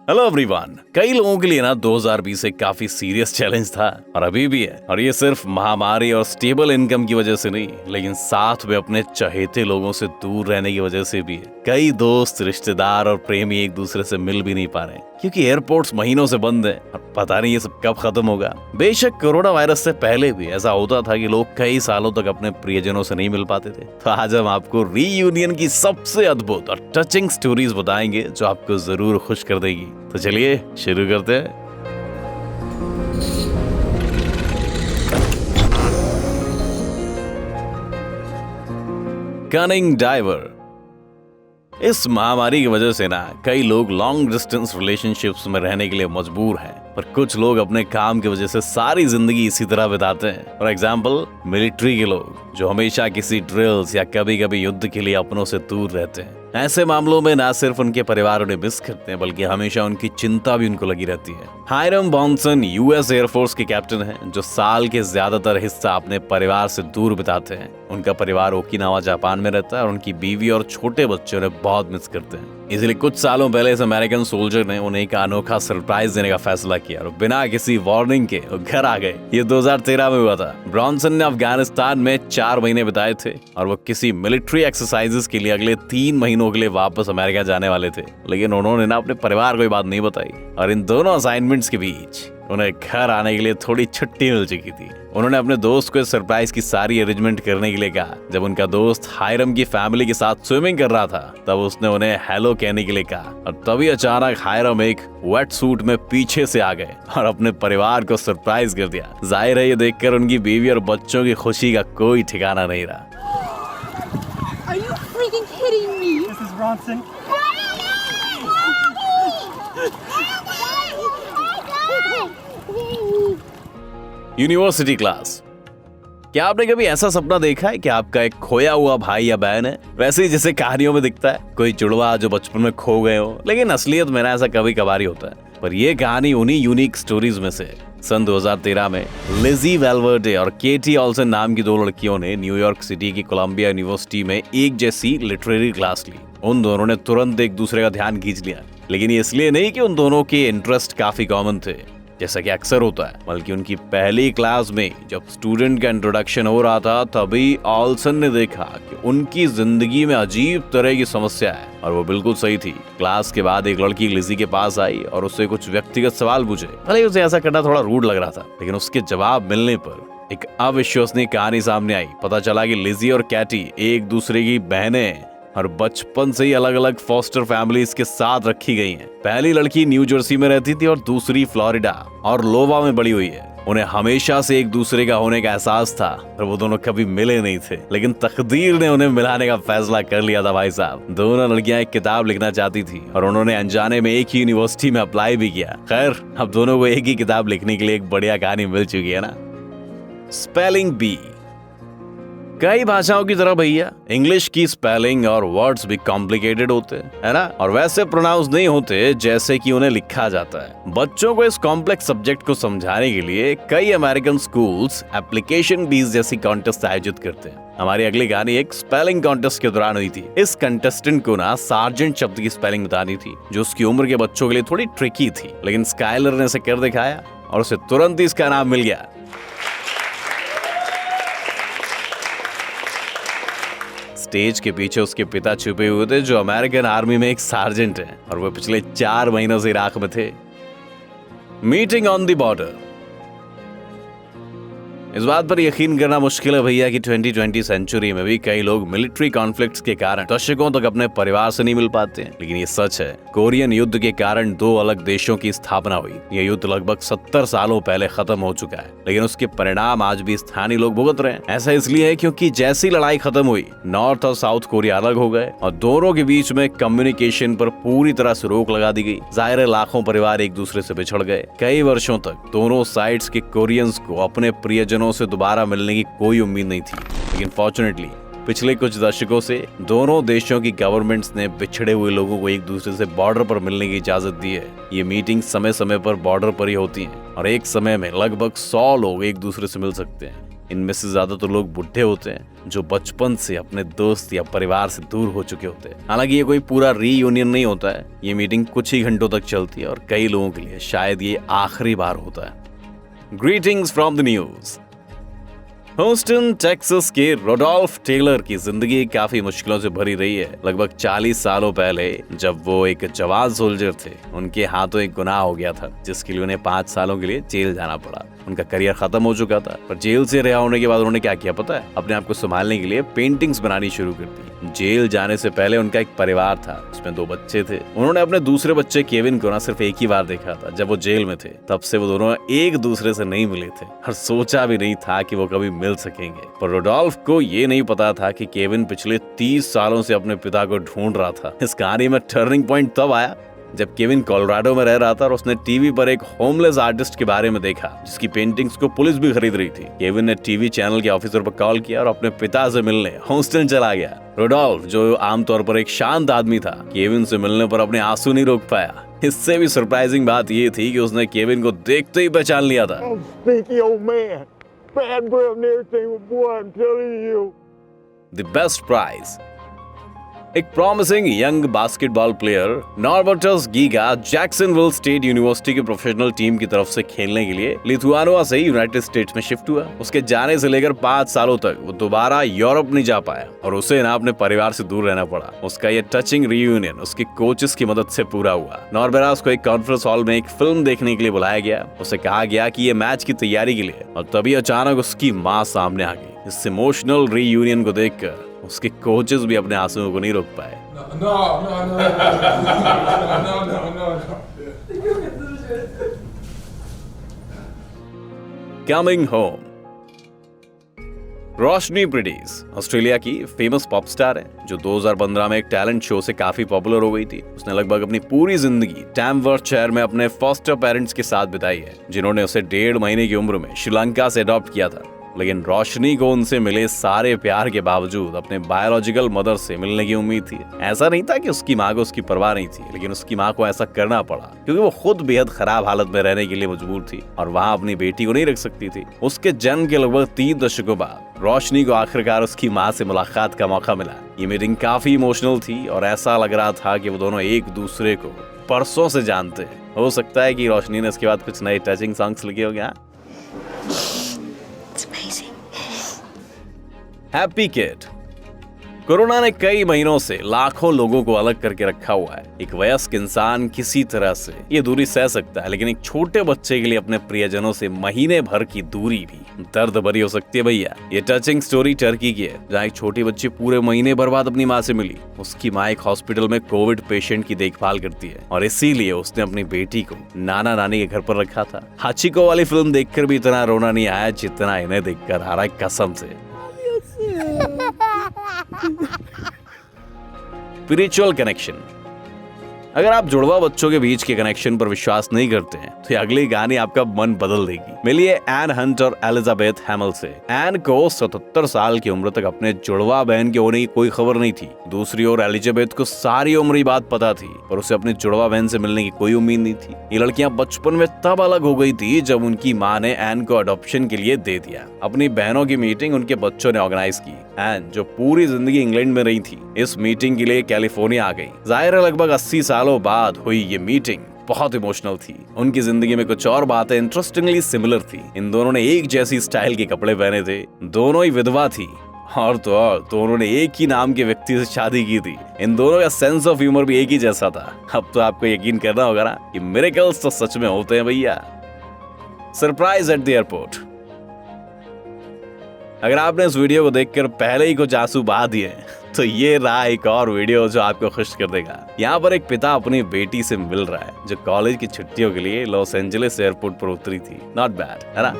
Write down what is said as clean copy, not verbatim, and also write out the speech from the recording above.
Hello everyone. कई लोगों के लिए ना 2020 एक काफी सीरियस चैलेंज था और अभी भी है। और ये सिर्फ महामारी और स्टेबल इनकम की वजह से नहीं, लेकिन साथ में अपने चहेते लोगों से दूर रहने की वजह से भी है। कई दोस्त, रिश्तेदार और प्रेमी एक दूसरे से मिल भी नहीं पा रहे क्योंकि एयरपोर्ट्स महीनों से बंद है और पता नहीं ये सब कब खत्म होगा। बेशक कोरोना वायरस से पहले भी ऐसा होता था कि लोग कई सालों तक अपने प्रियजनों से नहीं मिल पाते थे। तो आज हम आपको रीयूनियन की सबसे अद्भुत और टचिंग स्टोरीज बताएंगे जो आपको जरूर खुश कर देगी। तो चलिए शुरू करते हैं। Cunning diver. इस महामारी की वजह से ना कई लोग लॉन्ग डिस्टेंस रिलेशनशिप्स में रहने के लिए मजबूर हैं, पर कुछ लोग अपने काम की वजह से सारी जिंदगी इसी तरह बिताते हैं। फॉर एग्जाम्पल मिलिट्री के लोग जो हमेशा किसी ड्रिल्स या कभी कभी युद्ध के लिए अपनों से दूर रहते हैं। ऐसे मामलों में ना सिर्फ उनके परिवार उन्हें मिस करते हैं, बल्कि हमेशा उनकी चिंता भी उनको लगी रहती है। हायरम बॉन्सन यूएस एयरफोर्स के कैप्टन हैं जो साल के ज्यादातर हिस्सा अपने परिवार से दूर बिताते हैं। उनका परिवार ओकिनावा जापान में रहता है और उनकी बीवी और छोटे बच्चे उन्हें बहुत मिस करते हैं। इसलिए कुछ सालों पहले इस अमेरिकन सोल्जर ने उन्हें एक अनोखा सरप्राइज देने का फैसला किया और बिना किसी वार्निंग के वो घर आ गए। ये 2013 में हुआ था। ब्रॉन्सन ने अफगानिस्तान में 4 महीने बिताए थे और वो किसी मिलिट्री एक्सरसाइजेस के लिए अगले 3 महीनों के लिए वापस अमेरिका जाने वाले थे। लेकिन उन्होंने ना अपने परिवार को ये बात नहीं बताई और इन दोनों असाइनमेंट्स के बीच उन्हें घर आने के लिए थोड़ी छुट्टी मिल चुकी थी। उन्होंने अपने दोस्त को इस सरप्राइज की सारी अरेंजमेंट करने के लिए कहा। जब उनका दोस्त हायरम की फैमिली के साथ स्विमिंग कर रहा था तब उसने उन्हें हेलो कहने के लिए कहा और तभी अचानक हायरम एक वेट सूट में पीछे से आ गए और अपने परिवार को सरप्राइज कर दिया। जाहिर है ये देखकर उनकी बीवी और बच्चों की खुशी का कोई ठिकाना नहीं रहा। Are you freaking kidding me? This is Bronson. University class. क्या आपने कभी ऐसा सपना देखा है कि आपका एक खोया हुआ भाई या बहन है, वैसे ही जैसे कहानियों में दिखता है, कोई जुड़वा जो बचपन में खो गए हो? लेकिन असलियत में ना ऐसा कभी कभार ही होता है। पर ये कहानी उन्हीं यूनिक स्टोरीज में से। सन 2013 में लिजी वेलवर्डे और केटी ऑल्सन नाम की 2 लड़कियों ने न्यूयॉर्क सिटी की कोलंबिया यूनिवर्सिटी में एक जैसी लिटरेरी क्लास ली। उन दोनों ने तुरंत एक दूसरे का ध्यान खींच लिया, लेकिन ये इसलिए नहीं कि उन दोनों के इंटरेस्ट काफी कॉमन थे जैसा कि अक्सर होता है, बल्कि उनकी पहली क्लास में जब स्टूडेंट का इंट्रोडक्शन हो रहा था तभी ऑल्सन ने देखा कि उनकी जिंदगी में अजीब तरह की समस्या है। और वो बिल्कुल सही थी। क्लास के बाद एक लड़की लिजी के पास आई और उससे कुछ व्यक्तिगत सवाल पूछे। भले उसे ऐसा करना थोड़ा रूड लग रहा था, लेकिन उसके जवाब मिलने पर एक अविश्वसनीय कहानी सामने आई। पता चला कि लिजी और कैटी एक दूसरे की बहनें और बचपन से ही अलग अलग फॉस्टर फैमिलीज के साथ रखी गई हैं। पहली लड़की न्यू जर्सी में रहती थी और दूसरी फ्लोरिडा और लोवा में बड़ी हुई है। उन्हें हमेशा से एक दूसरे का होने का एहसास था और वो दोनों कभी मिले नहीं थे, लेकिन तकदीर ने उन्हें मिलाने का फैसला कर लिया था। भाई साहब, दोनों लड़कियां एक किताब लिखना चाहती थी और उन्होंने अनजाने में एक ही यूनिवर्सिटी में अप्लाई भी किया। खैर, अब दोनों को एक ही किताब लिखने के लिए एक बढ़िया कहानी मिल चुकी है ना। Spelling bee. कई भाषाओं की तरह भैया इंग्लिश की स्पेलिंग और वर्ड्स भी कॉम्प्लिकेटेड होते हैं, है ना, और वैसे प्रोनाउंस नहीं होते जैसे कि उन्हें लिखा जाता है। बच्चों को इस कॉम्प्लेक्स सब्जेक्ट को समझाने के लिए कई अमेरिकन स्कूल्स एप्लीकेशन बीज जैसी कॉन्टेस्ट आयोजित करते हैं। हमारी अगली कहानी एक स्पेलिंग कॉन्टेस्ट के दौरान हुई थी। इस कंटेस्टेंट को ना सार्जेंट शब्द की स्पेलिंग बतानी थी जो उसकी उम्र के बच्चों के लिए थोड़ी ट्रिकी थी, लेकिन स्काइलर ने इसे कर दिखाया और उसे तुरंत ही इसका नाम मिल गया। स्टेज के पीछे उसके पिता छुपे हुए थे जो अमेरिकन आर्मी में एक सार्जेंट है और वो पिछले 4 महीनों से इराक में थे। Meeting on the border. इस बात पर यकीन करना मुश्किल है भैया कि 2020 सेंचुरी में भी कई लोग मिलिट्री कॉन्फ्लिक्ट्स के कारण दशकों तक अपने परिवार से नहीं मिल पाते हैं। लेकिन ये सच है। कोरियन युद्ध के कारण 2 अलग देशों की स्थापना हुई। यह युद्ध लगभग 70 सालों पहले खत्म हो चुका है, लेकिन उसके परिणाम आज भी स्थानीय लोग भुगत रहे हैं। ऐसा इसलिए है क्योंकि जैसी लड़ाई खत्म हुई, नॉर्थ और साउथ कोरिया अलग हो गए और दोनों के बीच में कम्युनिकेशन पर पूरी तरह से रोक लगा दी गई। जाहिर है लाखों परिवार एक दूसरे से बिछड़ गए। कई वर्षों तक दोनों साइड्स के कोरियंस को अपने प्रियजनों से दोबारा मिलने की कोई उम्मीद नहीं थी, लेकिन फॉर्चुनेटली पिछले कुछ दशकों से दोनों देशों की गवर्नमेंट्स ने बिछड़े हुए लोगों को एक दूसरे से बॉर्डर पर मिलने की इजाजत दी है। ये मीटिंग समय समय पर बॉर्डर पर ही होती हैं और एक समय में लगभग 100 लोग एक दूसरे से मिल सकते हैं। इनमें से ज्यादातर लोग बुढ़े होते हैं जो बचपन से अपने दोस्त या परिवार से दूर हो चुके होते हैं। हालांकि ये कोई पूरा रीयूनियन नहीं होता है, ये मीटिंग कुछ ही घंटों तक चलती है और कई लोगों के लिए शायद ये आखिरी बार होता है। Greetings from the news. Houston Texas के रोडोल्फ टेलर की जिंदगी काफी मुश्किलों से भरी रही है। लगभग 40 सालों पहले जब वो एक जवान सोल्जर थे, उनके हाथों एक गुनाह हो गया था जिसके लिए उन्हें 5 सालों के लिए जेल जाना पड़ा। उनका करियर खत्म हो चुका था, पर जेल से रिहा होने के बाद उन्होंने क्या किया पता है? अपने आप को संभालने के लिए पेंटिंग्स बनानी शुरू कर दी। जेल जाने से पहले उनका एक परिवार था, उसमें 2 बच्चे थे। उन्होंने अपने दूसरे बच्चे केविन को ना सिर्फ एक ही बार देखा था, जब वो जेल में थे। तब से वो दोनों एक दूसरे से नहीं मिले थे और सोचा भी नहीं था कि वो कभी मिल सकेंगे। पर रोडोल्फ को ये नहीं पता था कि केविन पिछले 30 सालों से अपने पिता को ढूंढ रहा था। इस कहानी में टर्निंग पॉइंट तब आया जब केविन कोलोराडो में रह रहा था और उसने टीवी पर एक होमलेस आर्टिस्ट के बारे में देखा जिसकी पेंटिंग्स को पुलिस भी खरीद रही थी। केविन ने टीवी चैनल के ऑफिसर पर कॉल किया और अपने पिता से मिलने ह्यूस्टन चला गया। रोडोल्फ, जो आमतौर पर एक शांत आदमी था, केविन से मिलने पर अपने आंसू नहीं रोक पाया। इससे भी सरप्राइजिंग बात ये थी कि उसने केविन को देखते ही पहचान लिया था। Oh, stinky old man. Bad breath and everything with boy, I'm telling you. The best prize. एक promising young basketball player Norbertas Giga Jacksonville state university की प्रोफेशनल टीम की तरफ से खेलने के लिए लिथुआनिया से यूनाइटेड स्टेट्स में शिफ्ट हुआ। उसके जाने से लेकर 5 सालों तक वो दोबारा यूरोप नहीं जा पाया और उसे ना अपने परिवार से दूर रहना पड़ा। उसका ये टचिंग रीयूनियन उसके कोचेस की मदद से पूरा हुआ। नॉर्बेरास को एक कॉन्फ्रेंस हॉल में एक फिल्म देखने के लिए बुलाया गया। उसे कहा गया कि ये मैच की तैयारी के लिए, और तभी अचानक उसकी माँ सामने आ गई। इस इमोशनल रीयूनियन को देखकर उसके कोचेस भी अपने आंसुओं को नहीं रोक पाए। Coming home. रोशनी प्रीटीज ऑस्ट्रेलिया की फेमस पॉप स्टार है जो 2015 में एक टैलेंट शो से काफी पॉपुलर हो गई थी। उसने लगभग अपनी पूरी जिंदगी टैमवर्थ शहर में अपने फॉस्टर पेरेंट्स के साथ बिताई है, जिन्होंने उसे 1.5 महीने की उम्र में श्रीलंका से अडॉप्ट किया था। लेकिन रोशनी को उनसे मिले सारे प्यार के बावजूद अपने बायोलॉजिकल मदर से मिलने की उम्मीद थी। ऐसा नहीं था कि उसकी माँ को उसकी परवाह नहीं थी, लेकिन उसकी माँ को ऐसा करना पड़ा क्योंकि वो खुद बेहद खराब हालत में रहने के लिए मजबूर थी और वहाँ अपनी बेटी को नहीं रख सकती थी। उसके जन्म के लगभग 3 दशकों बाद रोशनी को आखिरकार उसकी माँ से मुलाकात का मौका मिला। ये मीटिंग काफी इमोशनल थी और ऐसा लग रहा था कि वो दोनों एक दूसरे को परसों से जानते हैं। हो सकता है कि रोशनी ने इसके बाद कुछ नए टचिंग सॉन्ग्स लिखे हो गया। Happy kid. कोरोना ने कई महीनों से लाखों लोगों को अलग करके रखा हुआ है। एक वयस्क इंसान किसी तरह से ये दूरी सह सकता है, लेकिन एक छोटे बच्चे के लिए अपने प्रियजनों से महीने भर की दूरी भी दर्द भरी हो सकती है भैया। ये टचिंग स्टोरी टर्की की है, जहाँ एक छोटी बच्ची पूरे महीने भर बाद अपनी माँ से मिली। उसकी माँ एक हॉस्पिटल में कोविड पेशेंट की देखभाल करती है और इसीलिए उसने अपनी बेटी को नाना नानी के घर पर रखा था। हाचिको वाली फिल्म देखकर भी इतना रोना नहीं आया जितना इन्हें देखकर आ रहा है, कसम से। Spiritual connection. अगर आप जुड़वा बच्चों के बीच के कनेक्शन पर विश्वास नहीं करते हैं तो ये अगली कहानी आपका मन बदल देगी। मिलिए एन हंट और एलिजाबेथ हैमल से। एन को 77 साल की उम्र तक अपने जुड़वा बहन के होने की कोई खबर नहीं थी। दूसरी ओर एलिजाबेथ को सारी उम्र ही बात पता थी, पर उसे अपनी जुड़वा बहन से मिलने की कोई उम्मीद नहीं थी। ये लड़कियां बचपन में तब अलग हो गई थी जब उनकी माँ ने एन को अडॉप्शन के लिए दे दिया। अपनी बहनों की मीटिंग उनके बच्चों ने ऑर्गेनाइज की। एन, जो पूरी जिंदगी इंग्लैंड में रही थी, इस मीटिंग के लिए कैलिफोर्निया आ गई। जाहिर है लगभग 80 सालों बाद हुई ये मीटिंग बहुत इमोशनल थी। उनकी जिंदगी में कुछ और बातें इंटरेस्टिंगली सिमिलर थी। इन दोनों ने एक जैसी स्टाइल के कपड़े पहने थे, दोनों ही विधवा थी और तो और दोनों ने एक ही नाम के व्यक्ति से शादी की थी। इन दोनों का सेंस ऑफ ह्यूमर भी एक ही जैसा था। अब तो आपको यकीन करना होगा ना कि मिरेकल्स तो सच में होते हैं भैया। Surprise at the airport. अगर आपने इस वीडियो को देखकर पहले ही कुछ आंसू बहा दिए तो ये रहा एक और वीडियो जो आपको खुश कर देगा। यहाँ पर एक पिता अपनी बेटी से मिल रहा है जो कॉलेज की छुट्टियों के लिए लॉस एंजलिस एयरपोर्ट पर उतरी थी। नॉट बैड, है ना?